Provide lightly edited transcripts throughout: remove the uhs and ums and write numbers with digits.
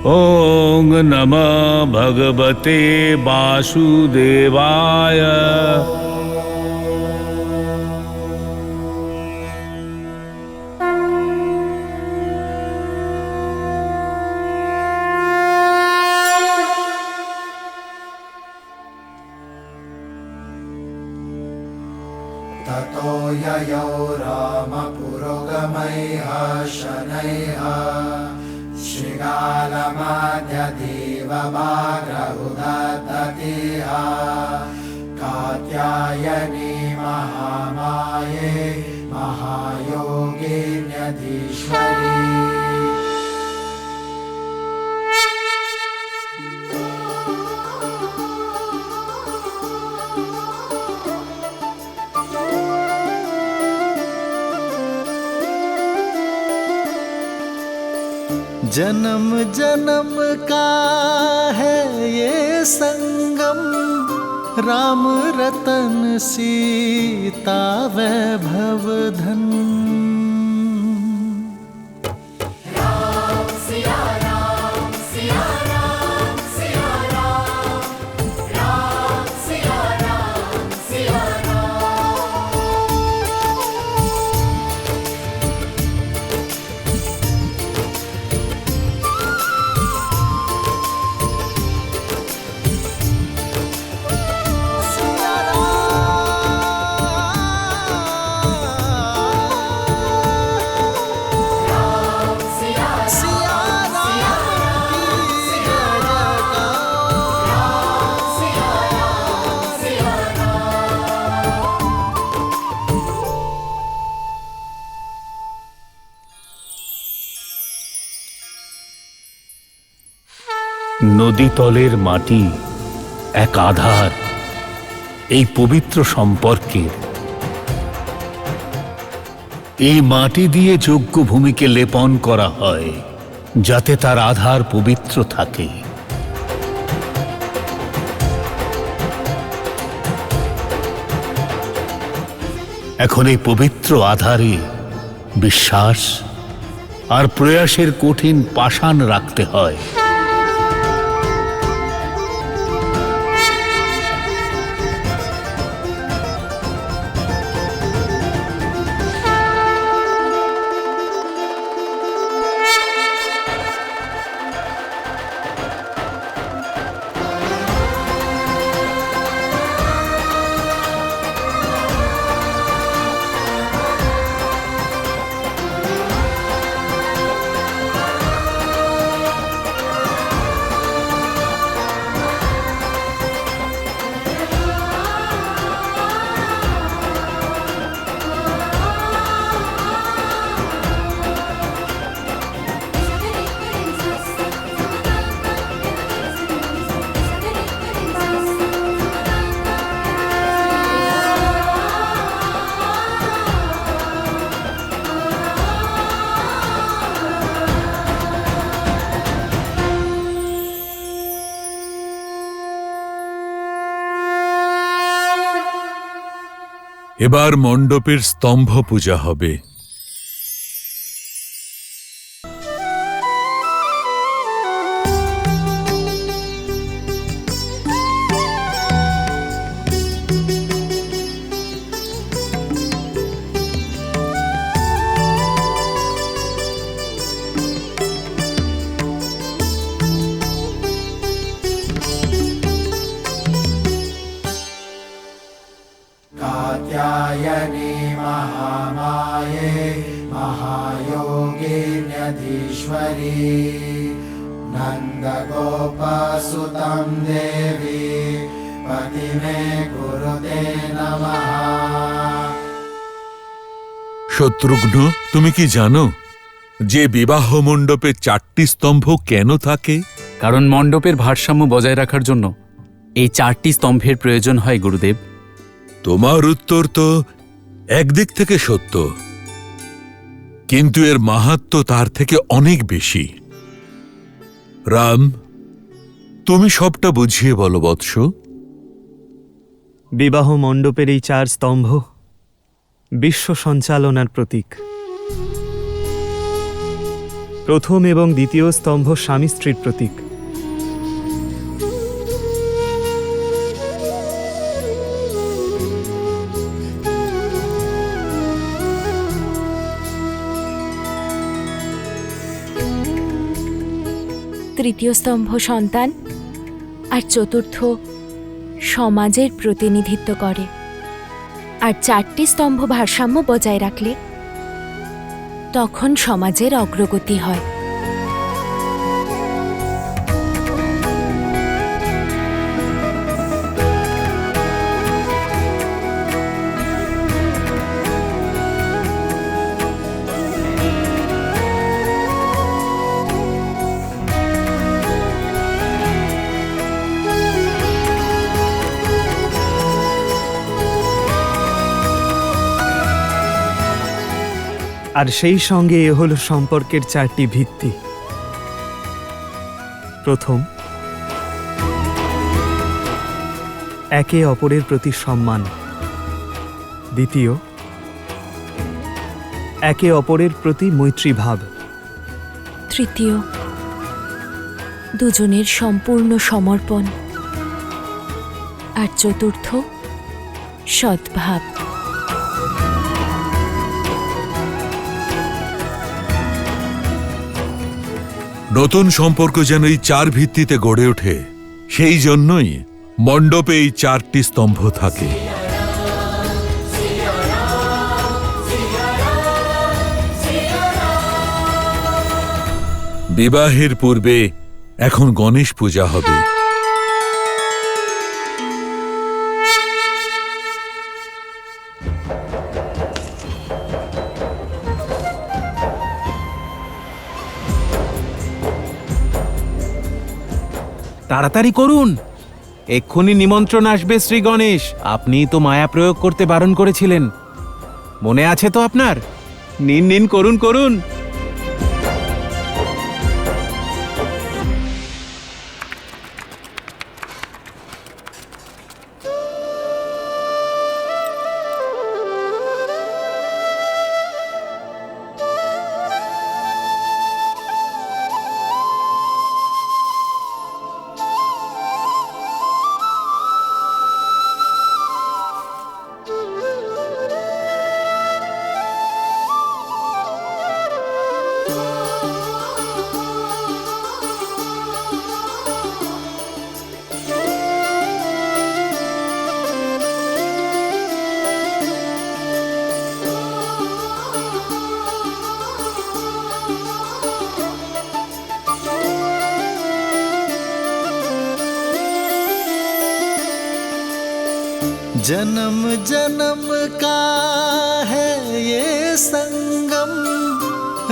ॐ नमः भगवते वासुदेवाय। ततो ययौ रामपुरोगमैः शनैः शृगालमध्यदेवमाग्रहुदधतीह कात्यायनी महामाये महायोगिन्यधीश्वरी। जन्म जन्म का है ये संगम, राम रतन सीता वैभव धन। নদী তলের মাটি এক আধার এই পবিত্র সম্পর্কের। এই মাটি দিয়ে যজ্ঞ ভূমিকে লেপন করা হয় যাতে তার আধার পবিত্র থাকে। এখন এই পবিত্র আধারে বিশ্বাস আর প্রয়াসের কঠিন পাষাণ রাখতে হয়। এবার মণ্ডপের স্তম্ভ পূজা হবে। कात्यायनी महामाये महायोगिन्यधीश्वरी नन्दगोपसुतं देवी पतिमे कुरुते नमः। শত্রুঘ্ন, তুমি কি জানো যে বিবাহ মণ্ডপে 4টি স্তম্ভ কেন থাকে? কারণ মণ্ডপের ভারসাম্য বজায় রাখার জন্য এই 4টি স্তম্ভের প্রয়োজন হয় গুরুদেব। তোমার উত্তর তো একদিক থেকে সত্য, কিন্তু এর মাহাত্ম্য তার থেকে অনেক বেশি। রাম, তুমি সবটা বুঝিয়ে বলো বৎস। বিবাহ মণ্ডপের এই 4 স্তম্ভ বিশ্ব সঞ্চালনার প্রতীক। প্রথম এবং দ্বিতীয় স্তম্ভ স্বামী স্ত্রীর প্রতীক। তৃতীয় স্তম্ভ সন্তান আর চতুর্থ সমাজের প্রতিনিধিত্ব করে। আর চারটি স্তম্ভ ভারসাম্য বজায় রাখলে তখন সমাজের অগ্রগতি হয়। আর সেই সঙ্গে এ হল সম্পর্কের চারটি ভিত্তি। প্রথম, একে অপরের প্রতি সম্মান। দ্বিতীয়, একে অপরের প্রতি মৈত্রীভাব। তৃতীয়, দুজনের সম্পূর্ণ সমর্পণ। আর চতুর্থ, সদ্ভাব। নতুন সম্পর্ক যেন এই চার ভিত্তিতে গড়ে ওঠে, সেই জন্যই মণ্ডপে এই চারটি স্তম্ভ থাকে। বিবাহের পূর্বে এখন গণেশ পূজা হবে। তাড়াতাড়ি করুন, এক্ষুনি নিমন্ত্রণ আসবে শ্রী গণেশ। আপনি তো মায়া প্রয়োগ করতে বারণ করেছিলেন, মনে আছে তো আপনার? নিন নিন, করুন করুন। जन्म जन्म का है ये संगम,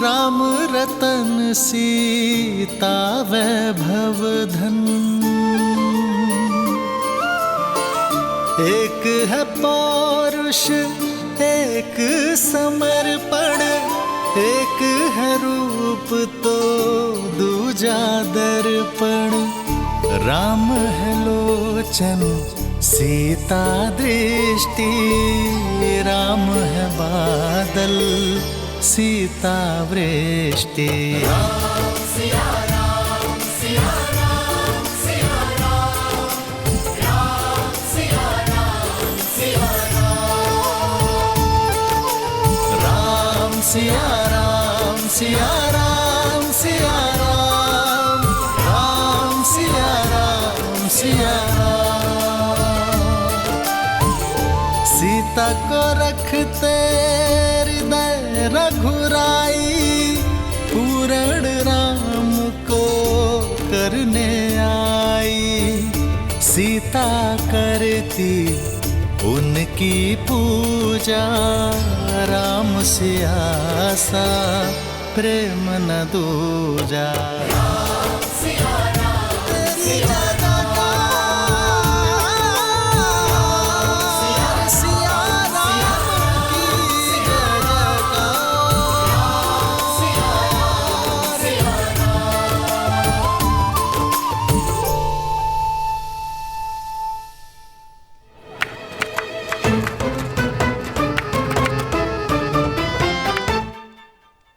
राम रतन सीता वैभव धन। एक है पौरुष, एक समर्पण, एक है रूप तो दूजा दर्पण। राम है लोचन, सीता दृष्टि, राम है बादल, सीता वृष्टि। राम सिया राम, सिया राम, सिया राम, राम सिया राम, सिया राम, राम सिया राम, सिया राम, सिया राम, राम सिया राम, सिया राम। सीता को रखते हृदय रघुराई, पूर्ण राम को करने आई। सीता करती उनकी पूजा, राम से आसा प्रेम न दूजा। राम सिया राम, सिया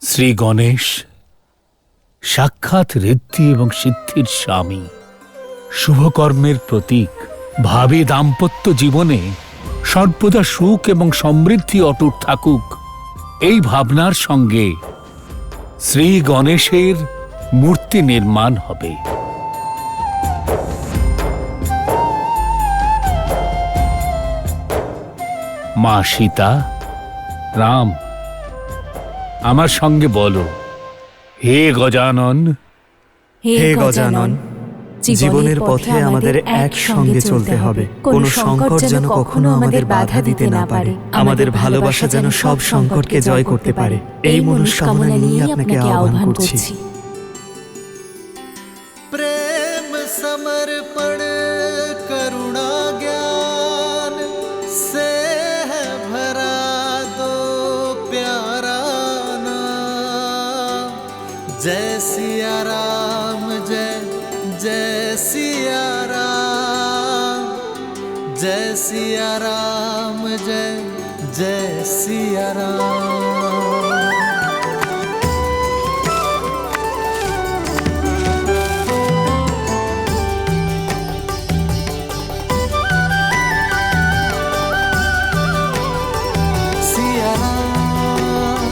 শ্রী গণেশ, সাক্ষাৎ ঋদ্ধি এবং সিদ্ধির স্বামী, শুভকর্মের প্রতীক। ভাবী দাম্পত্য জীবনে সর্বদা সুখ এবং সমৃদ্ধি অটুট থাকুক, এই ভাবনার সঙ্গে শ্রী গণেশের মূর্তি নির্মাণ হবে। মা সীতা, রাম, আমার সঙ্গে বলো, হে গজানন। হে গজানন, জীবনের পথে আমাদের একসঙ্গে চলতে হবে। কোনো সংকট যেন কখনো আমাদের বাধা দিতে না পারে। আমাদের ভালোবাসা যেন সব সংকটকে জয় করতে পারে। এই মনস্কামনা নিয়ে আপনাকে আহ্বান করছি। प्रेम समर्पण करुणा ज्ञान से है भरा दो प्यारा नाम। जय सिया राम, जय जय सिया राम, जय सिया राम, जय जय सिया राम। सिया राम,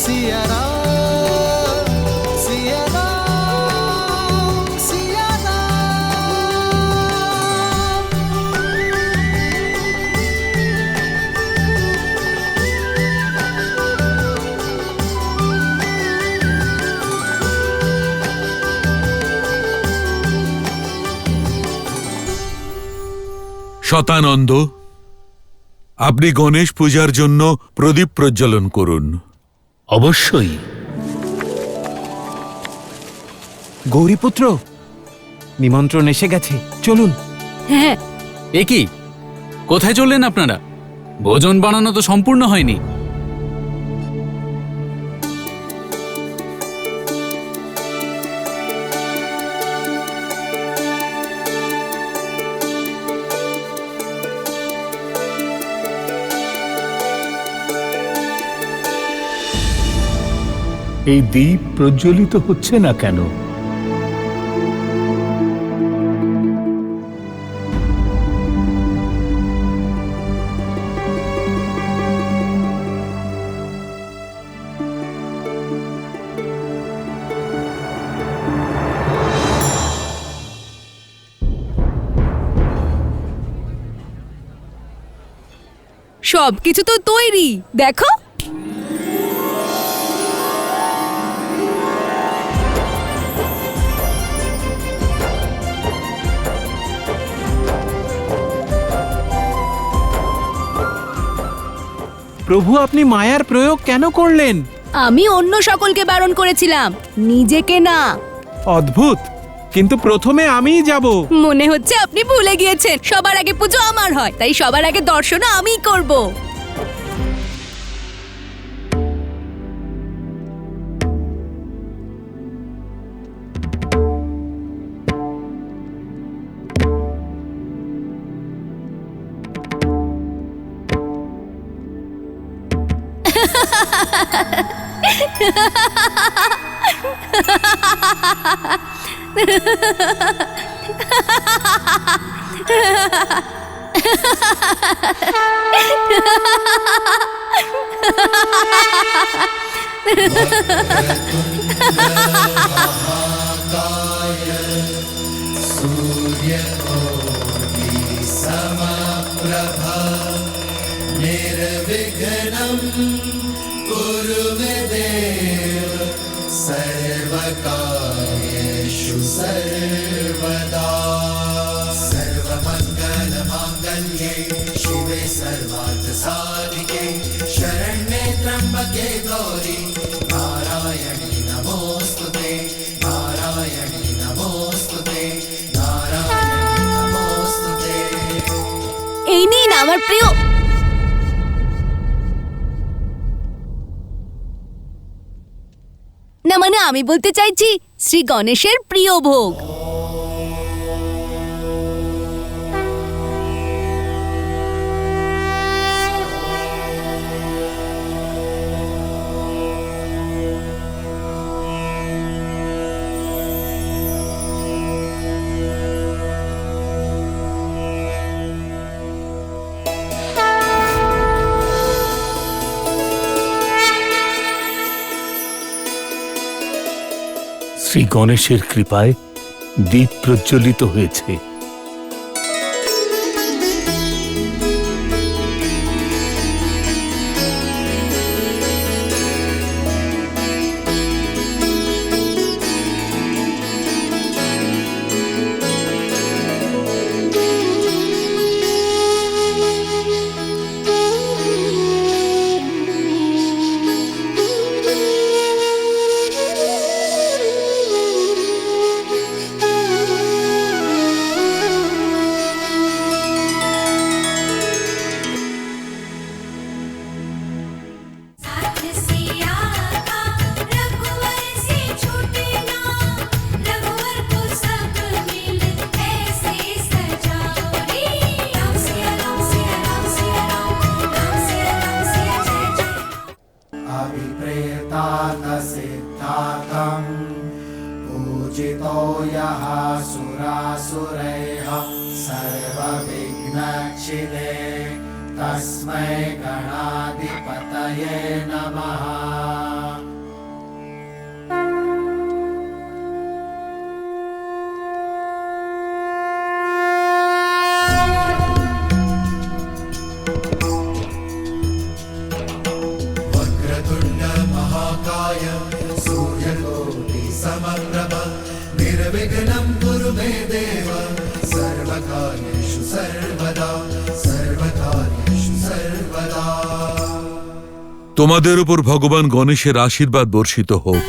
सिया राम, सिया राम, सिया राम। শতানন্দ, আপনি গণেশ পূজার জন্য প্রদীপ প্রজ্বলন করুন। অবশ্যই। গৌরীপুত্র, নিমন্ত্রণ এসে গেছে, চলুন। হ্যাঁ, এ কি, কোথায় চললেন আপনারা? ভোজন বানানো তো সম্পূর্ণ হয়নি। এই দ্বীপ প্রজ্বলিত হচ্ছে না কেন? সবকিছু তো তৈরি, দেখো। প্রভু, আপনি মায়ার প্রয়োগ কেন করলেন? আমি অন্য সকলকে বারণ করেছিলাম, নিজেকে না। অদ্ভুত, কিন্তু প্রথমে আমিই যাব। মনে হচ্ছে আপনি ভুলে গিয়েছেন, সবার আগে পুজো আমার হয়, তাই সবার আগে দর্শন আমিই করব। समप्रभा निर्विघ्नं कुरु मे देव सर्वकार्येषु सर्वदा सर्वमङ्गलमाङ्गल्ये शिवे सर्वार्थसाधिके शरण्ये त्र्यम्बके गौरी नारायणी नमोऽस्तुते नारायणी नमोऽस्तुते नारायणी नमोऽस्तुते। এই নিন আমার প্রিয়। না মানে আমি বলতে চাইছি শ্রী গণেশের প্রিয় ভোগ। শ্রী গণেশের কৃপায় দীপ প্রজ্বলিত হয়েছে। अभिप्रेतातसिद्धार्थम् पूजितो यः सुरासुरैः सर्वविघ्नक्षिदे तस्मै गणाधिपतये नमः। वक्रतुण्ड महाकाय सूर्यकोटि समप्रभ निर्विघ्नं कुरु मे देव सर्वकार्येषु सर्वदा सर्वकार्येषु सर्वदा। তোমাদের উপর ভগবান গণেশের আশীর্বাদ বর্ষিত হোক।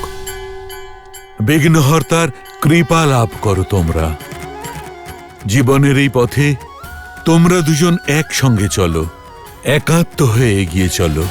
বিঘ্নহর্তার কৃপা লাভ করো তোমরা। জীবনের এই পথে তোমরা দুজন একসঙ্গে চলো, একাত্ম হয়ে এগিয়ে চলো।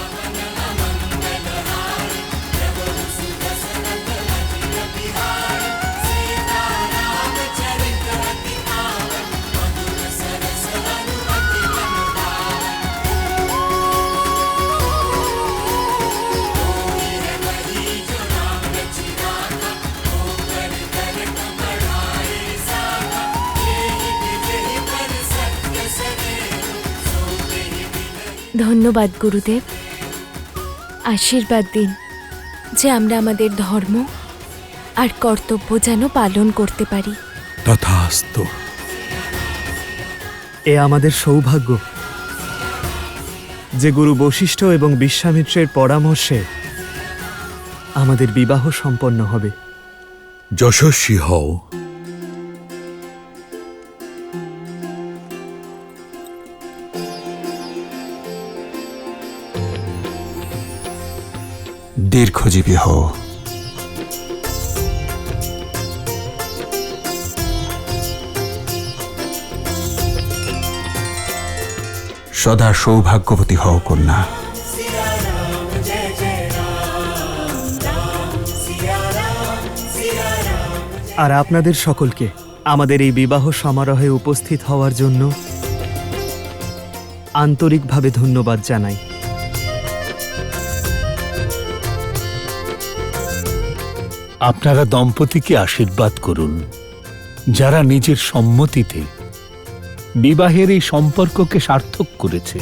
ধন্যবাদ গুরুদেব, আশীর্বাদ দিন যে আমরা আমাদের ধর্ম আর কর্তব্য যেন পালন করতে পারি। তথাস্তু। এ আমাদের সৌভাগ্য যে গুরু বশিষ্ঠ এবং বিশ্বামিত্রের পরামর্শে আমাদের বিবাহ সম্পন্ন হবে। যশস্বী হও। দীর্ঘজীবী হও। সদা সৌভাগ্যবতী হও কন্যা। আর আপনাদের সকলকে আমাদের এই বিবাহ সমারোহে উপস্থিত হওয়ার জন্য আন্তরিকভাবে ধন্যবাদ জানাই। আপনারা দম্পতিকে আশীর্বাদ করুন, যারা নিজের সম্মতিতে বিবাহের এই সম্পর্ককে সার্থক করেছে।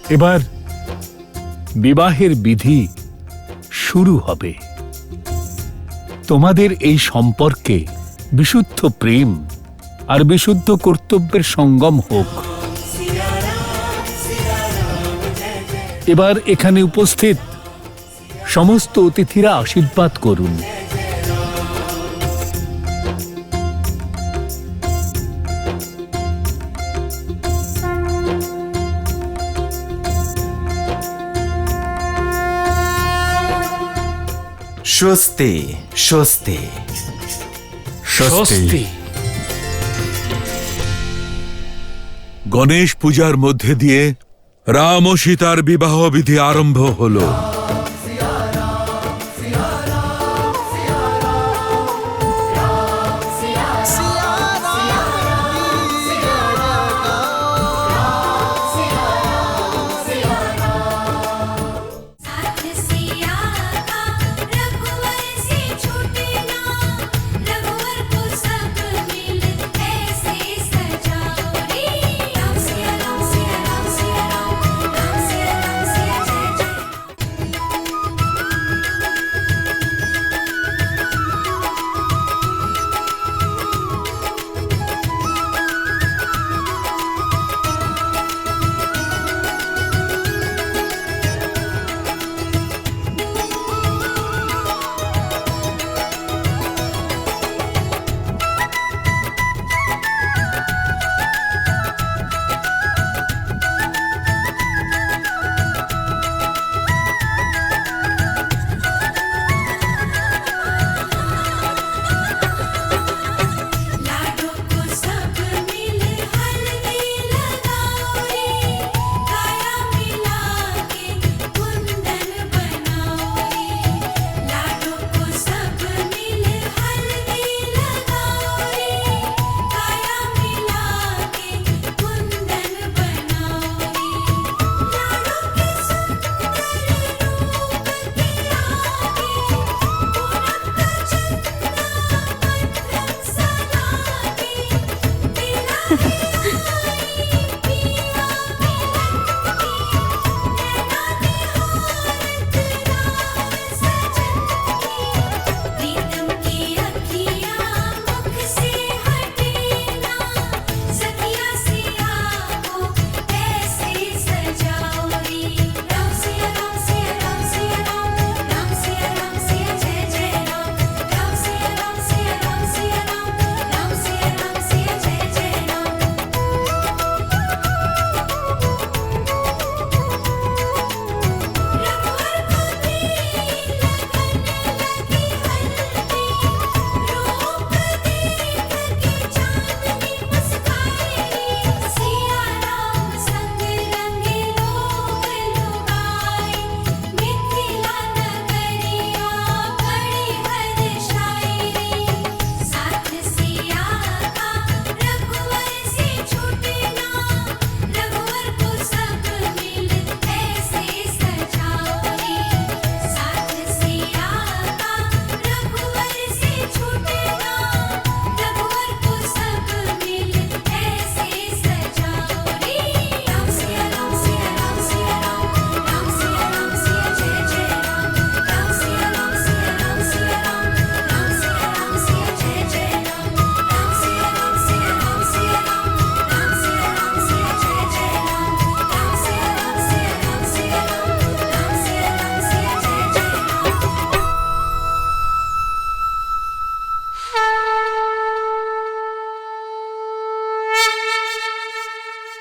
এবার বিবাহের বিধি শুরু হবে। তোমাদের এই সম্পর্কে বিশুদ্ধ প্রেম আর বিশুদ্ধ কর্তব্যের সঙ্গম হোক। এবার এখানে উপস্থিত সমস্ত অতিথিরা আশীর্বাদ করুন। স্বস্তি স্বস্তি স্বস্তি। গণেশ পূজার মধ্যে দিয়ে রাম ও সীতার বিবাহ বিধি আরম্ভ হলো।